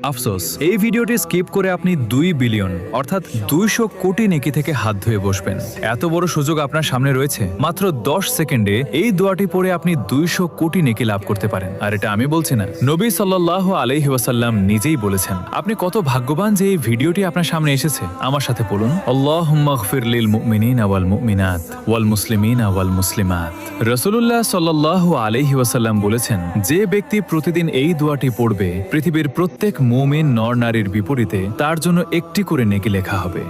আফসোস, এই ভিডিওটি স্কিপ করে আপনি 2 বিলিয়ন অর্থাৎ 200 কোটি নেকি থেকে হাত ধুয়ে বসবেন। এত বড় সুযোগ আপনার সামনে রয়েছে। মাত্র 10 সেকেন্ডে এই দোয়াটি পড়ে আপনি 200 কোটি নেকি লাভ করতে পারেন। আর এটা আমি বলছি না, নবী সাল্লাল্লাহু আলাইহি ওয়াসাল্লাম নিজেই বলেছেন। আপনি কত ভাগ্যবান যে এই ভিডিওটি আপনার সামনে এসেছে। আমার সাথে বলুন, আল্লাহুম্মা গফির লিল মুমিনিনা ওয়াল মুমিনাত ওয়াল মুসলিমিনা ওয়াল মুসলিমাত। রাসূলুল্লাহ সাল্লাল্লাহু আলাইহি ওয়াসাল্লাম বলেছেন, যে ব্যক্তি প্রতিদিন এই দোয়াটি পড়বে, পৃথিবীর প্রত্যেক মুমিন নর নারীর বিপরীতে তার জন্য একটি করে নেকি লেখা হবে।